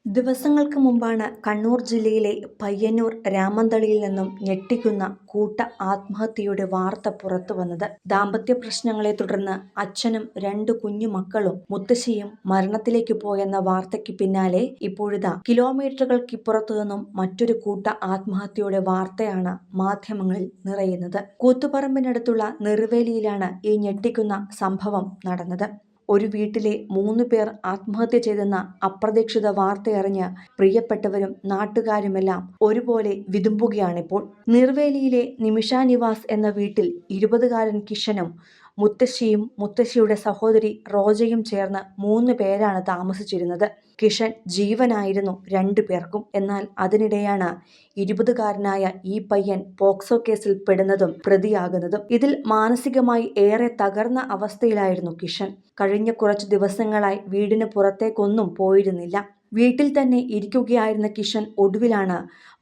ദിവസങ്ങൾക്ക് മുമ്പാണ് കണ്ണൂർ ജില്ലയിലെ പയ്യന്നൂർ രാമന്തളിയിൽ നിന്നും ഞെട്ടിക്കുന്ന കൂട്ട ആത്മഹത്യയുടെ വാർത്ത പുറത്തുവന്നത്. ദാമ്പത്യ പ്രശ്നങ്ങളെ തുടർന്ന് അച്ഛനും 2 കുഞ്ഞുമക്കളും മുത്തശ്ശിയും മരണത്തിലേക്ക് പോയെന്ന വാർത്തയ്ക്ക് പിന്നാലെ ഇപ്പോഴിതാ കിലോമീറ്ററുകൾക്കിപ്പുറത്തു നിന്നും മറ്റൊരു കൂട്ട ആത്മഹത്യയുടെ വാർത്തയാണ് മാധ്യമങ്ങളിൽ നിറയുന്നത്. കൂത്തുപറമ്പിനടുത്തുള്ള നെറുവേലിയിലാണ് ഈ ഞെട്ടിക്കുന്ന സംഭവം നടന്നത്. ഒരു വീട്ടിലെ 3 പേർ ആത്മഹത്യ ചെയ്തെന്ന അപ്രതീക്ഷിത വാർത്തയറിഞ്ഞ് പ്രിയപ്പെട്ടവരും നാട്ടുകാരുമെല്ലാം ഒരുപോലെ വിതുമ്പുകയാണിപ്പോൾ. നിർവേലിയിലെ നിമിഷ നിവാസ് എന്ന വീട്ടിൽ 20കാരൻ കിഷനും മുത്തശ്ശിയും മുത്തശ്ശിയുടെ സഹോദരി റോജയും ചേർന്ന് 3 പേരാണ് താമസിച്ചിരുന്നത്. കിഷൻ ജീവനായിരുന്നു 2 പേർക്കും. എന്നാൽ അതിനിടെയാണ് 20കാരനായ ഈ പയ്യൻ പോക്സോ കേസിൽ പെടുന്നതും പ്രതിയാകുന്നതും. ഇതിൽ മാനസികമായി ഏറെ തകർന്ന അവസ്ഥയിലായിരുന്നു കിഷൻ. കഴിഞ്ഞ കുറച്ചു ദിവസങ്ങളായി വീടിന് പുറത്തേക്കൊന്നും പോയിരുന്നില്ല. വീട്ടിൽ തന്നെ ഇരിക്കുകയായിരുന്ന കിഷൻ ഒടുവിലാണ്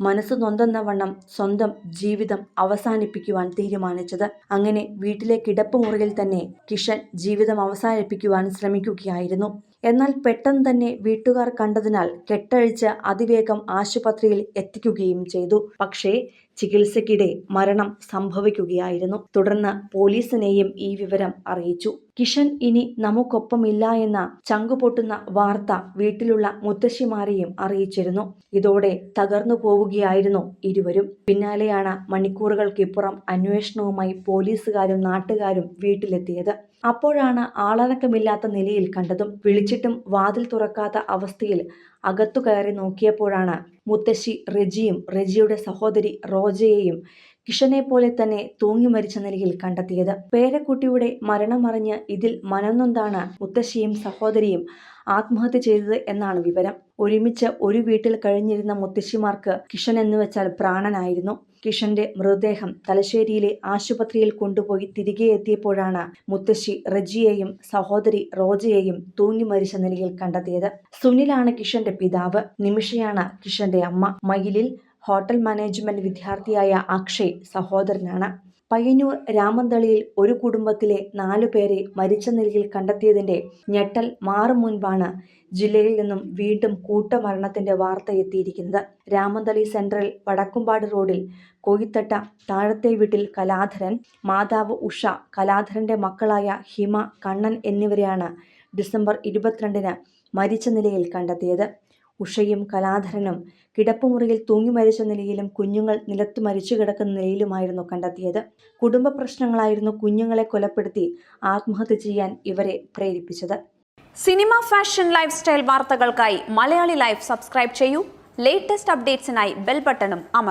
മനസ്സ് നൊന്തെന്നവണ്ണം സ്വന്തം ജീവിതം അവസാനിപ്പിക്കുവാൻ തീരുമാനിച്ചത്. അങ്ങനെ വീട്ടിലെ കിടപ്പുമുറിയിൽ തന്നെ കിഷൻ ജീവിതം അവസാനിപ്പിക്കുവാൻ ശ്രമിക്കുകയായിരുന്നു. എന്നാൽ പെട്ടെന്ന് തന്നെ വീട്ടുകാർ കണ്ടതിനാൽ കെട്ടഴിച്ച് അതിവേഗം ആശുപത്രിയിൽ എത്തിക്കുകയും ചെയ്തു. പക്ഷേ ചികിത്സയ്ക്കിടെ മരണം സംഭവിക്കുകയായിരുന്നു. തുടർന്ന് പോലീസിനെയും ഈ വിവരം അറിയിച്ചു. കിഷൻ ഇനി നമുക്കൊപ്പമില്ല എന്ന ചങ്കുപൊട്ടുന്ന വാർത്ത വീട്ടിലുള്ള മുത്തശ്ശിമാരെയും അറിയിച്ചിരുന്നു. ഇതോടെ തകർന്നു പോവുകയായിരുന്നു ഇരുവരും. പിന്നാലെയാണ് മണിക്കൂറുകൾക്കിപ്പുറം അന്വേഷണവുമായി പോലീസുകാരും നാട്ടുകാരും വീട്ടിലെത്തിയത്. അപ്പോഴാണ് ആളനക്കമില്ലാത്ത നിലയിൽ കണ്ടതും. വിളിച്ചിട്ടും വാതിൽ തുറക്കാത്ത അവസ്ഥയിൽ അകത്തു കയറി നോക്കിയപ്പോഴാണ് മുത്തശ്ശി റെജിയും റെജിയുടെ സഹോദരി റോജയെയും കിഷനെ പോലെ തന്നെ തൂങ്ങി മരിച്ച നിലയിൽ കണ്ടെത്തിയത്. പേരക്കുട്ടിയുടെ മരണമറിഞ്ഞ് ഇതിൽ മനംനൊന്താണ് മുത്തശ്ശിയും സഹോദരിയും ആത്മഹത്യ ചെയ്തത് എന്നാണ് വിവരം. ഒരുമിച്ച് ഒരു വീട്ടിൽ കഴിഞ്ഞിരുന്ന മുത്തശ്ശിമാർക്ക് കിഷൻ എന്നുവെച്ചാൽ പ്രാണനായിരുന്നു. കിഷന്റെ മൃതദേഹം തലശ്ശേരിയിലെ ആശുപത്രിയിൽ കൊണ്ടുപോയി തിരികെ എത്തിയപ്പോഴാണ് മുത്തശ്ശി റെജിയെയും സഹോദരി റോജയെയും തൂങ്ങി മരിച്ച നിലയിൽ കണ്ടെത്തിയത്. സുനിലാണ് കിഷന്റെ പിതാവ്. നിമിഷയാണ് കിഷന്റെ അമ്മ. മയിലിൽ ഹോട്ടൽ മാനേജ്മെന്റ് വിദ്യാർത്ഥിയായ അക്ഷയ് സഹോദരനാണ്. പയ്യന്നൂർ രാമന്തളിയിൽ ഒരു കുടുംബത്തിലെ 4 പേരെ മരിച്ച നിലയിൽ കണ്ടെത്തിയതിന്റെ ഞെട്ടൽ മാറും മുൻപാണ് ജില്ലയിൽ നിന്നും വീണ്ടും കൂട്ടമരണത്തിന്റെ വാർത്ത എത്തിയിരിക്കുന്നത്. രാമന്തളി സെൻട്രൽ വടക്കുംപാട് റോഡിൽ കോയിത്തട്ട താഴത്തെ വീട്ടിൽ കലാധരൻ, മാതാവ് ഉഷ, കലാധരന്റെ മക്കളായ ഹിമ, കണ്ണൻ എന്നിവരെയാണ് ഡിസംബർ 22-ന് മരിച്ച നിലയിൽ കണ്ടെത്തിയത്. ഉഷയും കലാധരനും കിടപ്പുമുറിയിൽ തൂങ്ങി മരിച്ച നിലയിലും കുഞ്ഞുങ്ങൾ നിലത്തു മരിച്ചു കിടക്കുന്ന നിലയിലുമായിരുന്നു കണ്ടെത്തിയത്. കുടുംബ പ്രശ്നങ്ങളായിരുന്നു കുഞ്ഞുങ്ങളെ കൊലപ്പെടുത്തി ആത്മഹത്യ ചെയ്യാൻ ഇവരെ പ്രേരിപ്പിച്ചത്. സിനിമ, ഫാഷൻ, ലൈഫ് സ്റ്റൈൽ വാർത്തകൾക്കായി മലയാളി ലൈഫ് സബ്സ്ക്രൈബ് ചെയ്യൂ. ലേറ്റസ്റ്റ് അപ്ഡേറ്റ്സിനായി ബെൽ ബട്ടണും അമർത്തുക.